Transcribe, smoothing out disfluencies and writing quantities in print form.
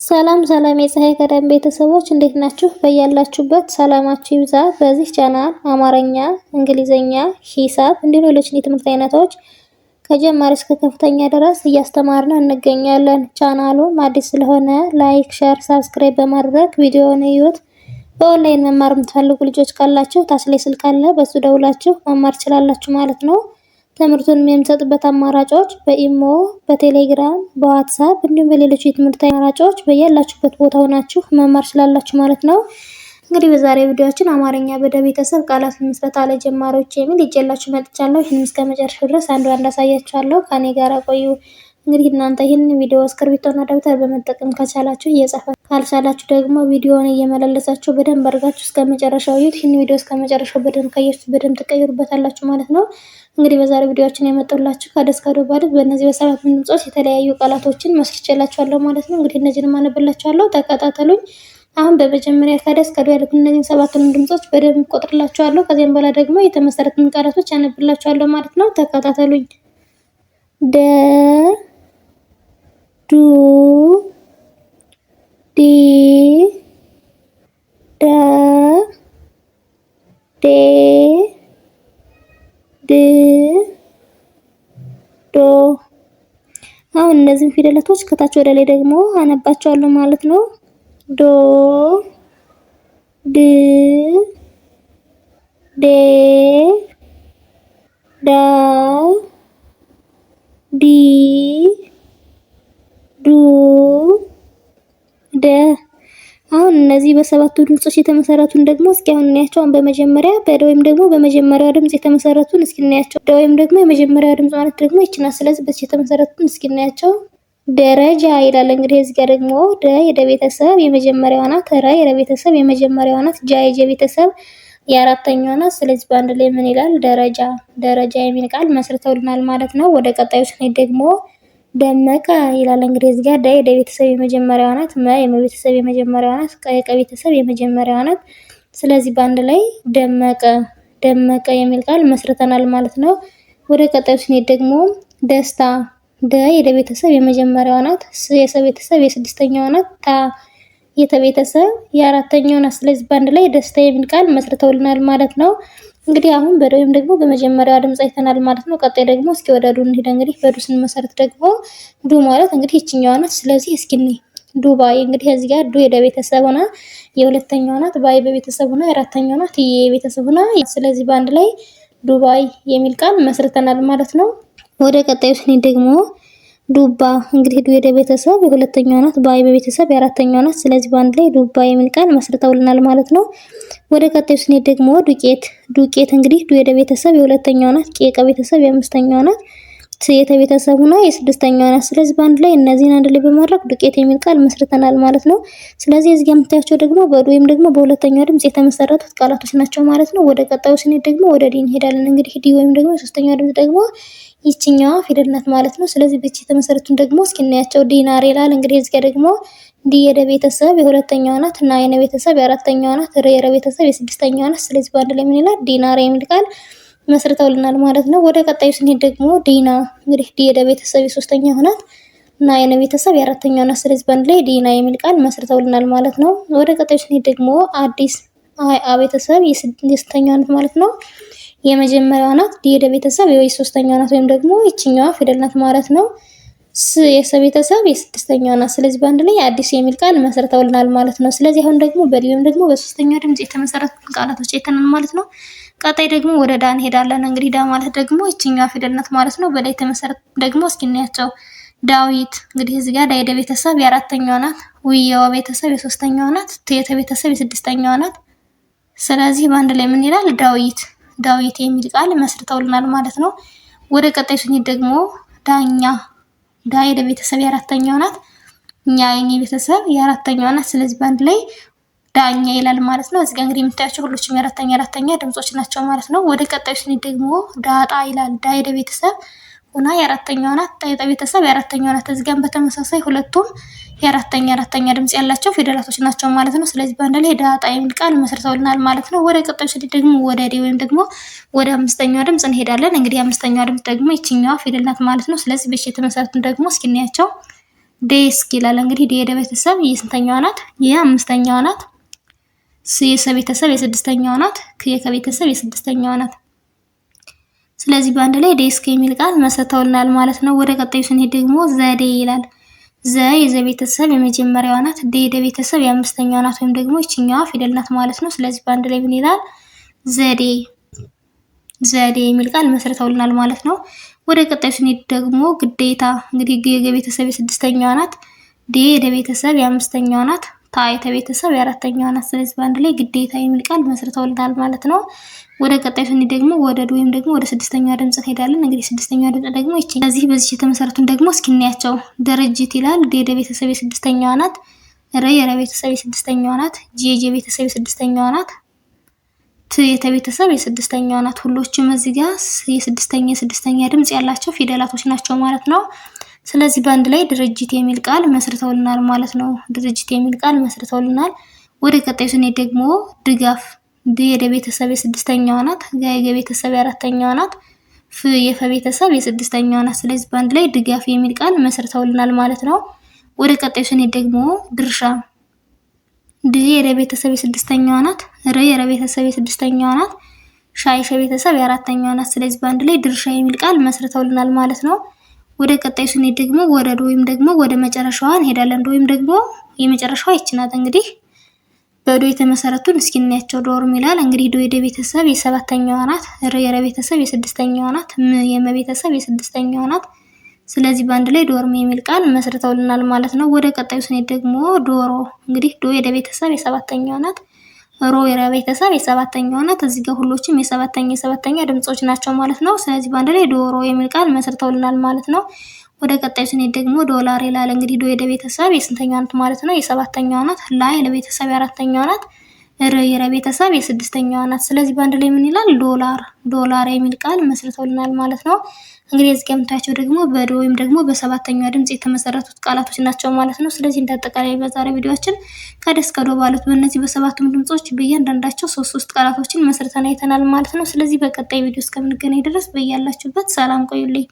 ሰላም ሰላም የፀሐይ ቀለም ቤተሰቦች እንዴት ናችሁ? በያላችሁበት ሰላማችሁ ይብዛ። በዚህ ቻናል አማርኛ፣ እንግሊዘኛ፣ ሂሳብ እንዲሁም ሌሎች የትምህርት አይነቶች ከጀማሪ እስከ ከፍተኛ ድረስ እያስተማርን እንገኛለን። ቻናሉም አዲስ ስለሆነ ላይክ፣ ሼር፣ ሳብስክራይብ በማድረግ ቪዲዮውን እዩት። በኦንላይን መማር የምትፈልጉ ልጆች ካላችሁ ታች ላይ ስልክ አለ፣ በሱ ደውላችሁ መማር ትችላላችሁ ማለት ነው። ትምህርቱን የምንሰጥበት አማራጮች በኢሞ፣ በቴሌግራም፣ በዋትስአፕ እንዲሁም በሌሎች የትምህርት አማራጮች በያላችሁበት ቦታ ሆናችሁ መማር ትችላላችሁ ማለት ነው። እንግዲህ በዛሬው ቪዲዮአችን አማርኛ በደ ቤተሰብ ቃላት ምስረታ ለጀማሪዎች የሚል ይዤላችሁ መጥቻለሁ። ይህን እስከ መጨረሻው ድረስ አንድ ባንድ አሳያችኋለሁ። ከኔ ጋር ቆዩ። እንግዲህ እናንተ ይህን ቪዲዮ እስክሪብቶና ደብተር በመጠቀም ከቻላችሁ እየጻፋችሁ ካልቻላችሁ ደግሞ ቪዲዮውን እየመለሳችሁ በደንብ አድርጋችሁ እስከ መጨረሻው እዩት። ይህን ቪዲዮ እስከ መጨረሻው በደንብ ካያችሁት በደንብ ትቀይሩበታላችሁ ማለት ነው። እንግዲህ በዛሬው ቪዲዮአችን ያመጣሁላችሁ ከደስ ከዶ ባለት በእነዚህ በሰባት ድምጾች የተለያዩ ቃላቶችን መስርቼላችኋለሁ ማለት ነው። እንግዲህ እነዚህን ማነብላችኋለሁ፣ ተከታተሉኝ። አሁን በመጀመሪያ ከደስ ከዶ ያሉት እነዚህን ሰባቱን ድምጾች በደንብ ቆጥርላችኋለሁ። ከዚያም በኋላ ደግሞ የተመሰረቱን ቃላቶች ያነብላችኋለሁ ማለት ነው። ተከታተሉኝ። ደ ዱ ዲ ዳ ዴ ድ ዶ። አሁን እነዚህን ፊደላቶች ከታች ወደ ላይ ደግሞ አነባቸዋለሁ ማለት ነው። ዶ ድ ዴ ዳ ዲ ዱ ደ። አሁን እነዚህ በሰባቱ ድምጾች የተመሰረቱን ደግሞ እስኪ አሁን እናያቸው። በመጀመሪያ በደ ወይም ደግሞ በመጀመሪያው ድምጽ የተመሰረቱን እስኪ እናያቸው። ደ ወይም ደግሞ የመጀመሪያው ድምጽ ማለት ደግሞ ይችና። ስለዚህ በዚህ የተመሰረቱን እስኪ እናያቸው። ደረጃ ይላል። እንግዲህ እዚህ ጋር ደግሞ ደ የደ ቤተሰብ የመጀመሪያዋ ናት። ረ የረ ቤተሰብ የመጀመሪያዋ ናት። ጃ የጀ ቤተሰብ የአራተኛዋ ናት። ስለዚህ በአንድ ላይ ምን ይላል? ደረጃ። ደረጃ የሚል ቃል መስርተውልናል ማለት ነው። ወደ ቀጣዩ ስንሄድ ደግሞ ደመቀ ይላል። እንግዲህ እዚህ ጋር ደ የደ ቤተሰብ የመጀመሪያዋ ናት። መ የመ ቤተሰብ የመጀመሪያዋ ናት። ቀ የቀ ቤተሰብ የመጀመሪያዋ ናት። ስለዚህ በአንድ ላይ ደመቀ። ደመቀ የሚል ቃል መስርተናል ማለት ነው። ወደ ቀጣዩ ስንሄድ ደግሞ ደስታ። ደ የደ ቤተሰብ የመጀመሪያዋ ናት። ስ የሰ ቤተሰብ የስድስተኛዋ ናት። ታ የተ ቤተሰብ የአራተኛዋ ናት። ስለዚህ በአንድ ላይ ደስታ የሚል ቃል መስርተውልናል ማለት ነው። እንግዲህ አሁን በደ ወይም ደግሞ በመጀመሪያዋ ድምጽ አይተናል ማለት ነው። ቀጣይ ደግሞ እስኪ ወደ ዱ እንሂድ። እንግዲህ በዱ ስንመሰርት ደግሞ ዱ ማለት እንግዲህ ይችኛዋ ናት። ስለዚህ እስኪ እንይ ዱባይ። እንግዲህ እዚህ ጋር ዱ የደ ቤተሰብ ሆና የሁለተኛዋ ናት። ባይ በቤተሰብ ሆና የአራተኛዋ ናት። የቤተሰብ ሆና ስለዚህ በአንድ ላይ ዱባይ የሚል ቃል መስርተናል ማለት ነው። ወደ ቀጣዩ ስንሄድ ደግሞ ዱባ። እንግዲህ ዱ የደ ቤተሰብ የሁለተኛዋ ናት። ባይ በቤተሰብ የአራተኛዋ ናት። ስለዚህ በአንድ ላይ ዱባ የሚል ቃል መስርተውልናል ማለት ነው። ወደ ቀጣዩ ስንሄድ ደግሞ ዱቄት። ዱቄት እንግዲህ ዱ የደ ቤተሰብ የሁለተኛዋ ናት። ቄ የቀ ቤተሰብ የአምስተኛዋ ናት። ስ የተ ቤተሰብ ሆና የስድስተኛዋ ናት። ስለዚህ በአንድ ላይ እነዚህን አንድ ላይ በማድረግ ዱቄት የሚል ቃል መስርተናል ማለት ነው። ስለዚህ እዚህ ጋር የምታያቸው ደግሞ በዱ ወይም ደግሞ በሁለተኛው ድምጽ የተመሰረቱት ቃላቶች ናቸው ማለት ነው። ወደ ቀጣዩ ስንሄድ ደግሞ ወደ ዲ እንሄዳለን። እንግዲህ ዲ ወይም ደግሞ ሶስተኛው ድምጽ ደግሞ ይችኛዋ ፊደል ናት ማለት ነው። ስለዚህ በዚህ የተመሰረቱን ደግሞ እስኪ እናያቸው። ዲናር ይላል። እንግዲህ እዚህ ጋር ደግሞ ዲ የደ ቤተሰብ የሁለተኛዋ ናት። ና የነ ቤተሰብ የአራተኛዋ ናት። ረ የረ ቤተሰብ የስድስተኛዋ ናት። ስለዚህ በአንድ ላይ ምን ይላል? ዲናር የሚል ቃል መስርተውልናል ማለት ነው። ወደ ቀጣዩ ስንሄድ ደግሞ ዲና። እንግዲህ ዲ የደ ቤተሰብ የሶስተኛዋ ናት። ና የነ ቤተሰብ የአራተኛዋ ናት። ስለዚህ በአንድ ላይ ዲና የሚል ቃል መስርተውልናል ማለት ነው። ወደ ቀጣዩ ስንሄድ ደግሞ አዲስ። አ ቤተሰብ የስድስተኛዋ ናት ማለት ነው። የመጀመሪያዋ ናት። ዲ የደ ቤተሰብ የሶስተኛዋ ናት ወይም ደግሞ ይችኛዋ ፊደል ናት ማለት ነው። ስ የሰ ቤተሰብ የስድስተኛዋ ናት። ስለዚህ በአንድ ላይ አዲስ የሚል ቃል መስርተውልናል ማለት ነው። ስለዚህ አሁን ደግሞ በዲ ወይም ደግሞ በሶስተኛው ድምጽ የተመሰረቱ ቃላቶች አይተናል ማለት ነው። ቀጣይ ደግሞ ወደ ዳ እንሄዳለን። እንግዲህ ዳ ማለት ደግሞ ይችኛዋ ፊደል ናት ማለት ነው። በላይ የተመሰረቱ ደግሞ እስኪ እናያቸው። ዳዊት። እንግዲህ እዚህ ጋር ዳ የደ ቤተሰብ የአራተኛዋ ናት። ዊ የወ ቤተሰብ የሶስተኛዋ ናት። ት የተ ቤተሰብ የስድስተኛዋ ናት። ስለዚህ በአንድ ላይ ምን ይላል? ዳዊት። ዳዊት የሚል ቃል መስርተውልናል ማለት ነው። ወደ ቀጣይ ስንሄድ ደግሞ ዳኛ። ዳ የደ ቤተሰብ የአራተኛዋ ናት። ኛ የኘ ቤተሰብ የአራተኛዋ ናት። ስለዚህ በአንድ ላይ ዳኛ ይላል ማለት ነው። እዚህ ጋር እንግዲህ የምታያቸው ሁሎችም የአራተኛ ድምጾች ናቸው ማለት ነው። ወደ ቀጣዩ ስንሄድ ደግሞ ዳጣ ይላል። ዳ የደ ቤተሰብ ሆና የአራተኛዋ ናት። ጣ የጠ ቤተሰብ የአራተኛዋ ናት። እዚህ ጋር በተመሳሳይ ሁለቱም የአራተኛ ድምጽ ያላቸው ፊደላቶች ናቸው ማለት ነው። ስለዚህ በአንድ ላይ ዳጣ የሚል ቃል መስርተውልናል ማለት ነው። ወደ ቀጣዩ ስንሄድ ደግሞ ወደ ዴ ወይም ደግሞ ወደ አምስተኛዋ ድምጽ እንሄዳለን። እንግዲህ አምስተኛዋ ድምጽ ደግሞ ይችኛዋ ፊደል ናት ማለት ነው። ስለዚህ በዚህ የተመሰረቱን ደግሞ እስኪ እናያቸው። ዴስክ ይላል። እንግዲህ ዴ የቤተሰብ የስንተኛዋ ናት? የአምስተኛዋ ናት። ስ የሰ ቤተሰብ የስድስተኛዋ ናት። ክ የከቤተሰብ የስድስተኛዋ ናት። ስለዚህ በአንድ ላይ ዴስክ የሚል ቃል መስርተውልናል ማለት ነው። ወደ ቀጣዩ ስንሄድ ደግሞ ዘዴ ይላል። ዘ የዘ ቤተሰብ የመጀመሪያዋ ናት። ዴ የደ ቤተሰብ የአምስተኛዋ ናት፣ ወይም ደግሞ ይችኛዋ ፊደል ናት ማለት ነው። ስለዚህ በአንድ ላይ ምን ይላል? ዘዴ። ዘዴ የሚል ቃል መስርተውልናል ማለት ነው። ወደ ቀጣዩ ስንሄድ ደግሞ ግዴታ። እንግዲህ ግ የገ ቤተሰብ የስድስተኛዋ ናት። ዴ የደ ቤተሰብ የአምስተኛዋ ናት። ታ የተ ቤተሰብ የአራተኛዋ ናት። ስለዚህ በአንድ ላይ ግዴታ የሚል ቃል መስርተውልናል ማለት ነው። ወደ ቀጣዩ ስንሄድ ደግሞ ወደ ዱ ወይም ደግሞ ወደ ስድስተኛዋ ድምጽ እንሄዳለን። እንግዲህ ስድስተኛዋ ድምጽ ደግሞ ይቺ። ስለዚህ በዚህ የተመሰረቱን ደግሞ እስኪ እናያቸው። ድርጅት ይላል። ድ የደ ቤተሰብ የስድስተኛዋ ናት። ረ የረ ቤተሰብ የስድስተኛዋ ናት። ጂ የጀ ቤተሰብ የስድስተኛዋ ናት። ት የተ ቤተሰብ የስድስተኛዋ ናት። ሁሎችም እዚህ ጋር የስድስተኛ ድምጽ ያላቸው ፊደላቶች ናቸው ማለት ነው። ስለዚህ በአንድ ላይ ድርጅት የሚል ቃል መስርተውልናል ማለት ነው። ድርጅት የሚል ቃል መስርተውልናል። ወደ ቀጣዩ ስንሄድ ደግሞ ድጋፍ። ድ የደ ቤተሰብ የስድስተኛዋ ናት። ጋ የገ ቤተሰብ የአራተኛዋ ናት። ፍ የፈ ቤተሰብ የስድስተኛዋ ናት። ስለዚህ በአንድ ላይ ድጋፍ የሚል ቃል መስርተውልናል ማለት ነው። ወደ ቀጣዩ ስንሄድ ደግሞ ድርሻ። ድ የደ ቤተሰብ የስድስተኛዋ ናት። ረ የረ ቤተሰብ የስድስተኛዋ ናት። ሻ የሸ ቤተሰብ የአራተኛዋ ናት። ስለዚህ በአንድ ላይ ድርሻ የሚል ቃል መስርተውልናል ማለት ነው። ወደ ቀጣዩ ስንሄድ ደግሞ ወደ ዶ ወይም ደግሞ ወደ መጨረሻዋ እንሄዳለን። ዶ ወይም ደግሞ የመጨረሻዋ ይች ናት። እንግዲህ በዶ የተመሰረቱን እስኪ እናያቸው። ዶርም ይላል። እንግዲህ ዶ የደ ቤተሰብ የሰባተኛዋ ናት። ረ የረ ቤተሰብ የስድስተኛዋ ናት። ም የመ ቤተሰብ የስድስተኛዋ ናት። ስለዚህ በአንድ ላይ ዶርም የሚል ቃል መስርተውልናል ማለት ነው። ወደ ቀጣዩ ስንሄድ ደግሞ ዶሮ። እንግዲህ ዶ የደ ቤተሰብ የሰባተኛዋ ናት። ሮ የረ ቤተሰብ የሰባተኛዋ ናት። እዚህ ጋር ሁሎችም የሰባተኛ ድምጾች ናቸው ማለት ነው። ስለዚህ በአንድ ላይ ዶሮ የሚል ቃል መስርተውልናል ማለት ነው። ወደ ቀጣዩ ስንሄድ ደግሞ ዶላር ይላል። እንግዲህ ዶ የደ ቤተሰብ የስንተኛዋ ናት ማለት ነው? የሰባተኛዋ ናት። ላ የለ ቤተሰብ የአራተኛዋ ናት። ረ የረ ቤተሰብ የስድስተኛዋ ናት። ስለዚህ በአንድ ላይ ምን ይላል? ዶላር። ዶላር የሚል ቃል መስርተውልናል ማለት ነው። እንግዲህ እዚህ ጋር የምታያቸው ደግሞ በዶ ወይም ደግሞ በሰባተኛዋ ድምጽ የተመሰረቱት ቃላቶች ናቸው ማለት ነው። ስለዚህ እንዳጠቃላይ በዛሬ ቪዲዮአችን ከደ እስከ ዶ ባሉት በእነዚህ በሰባቱም ድምጾች በእያንዳንዳቸው ሶስት ቃላቶችን መስርተን አይተናል ማለት ነው። ስለዚህ በቀጣይ ቪዲዮ እስከምንገናኝ ድረስ በያላችሁበት ሰላም ቆዩልኝ።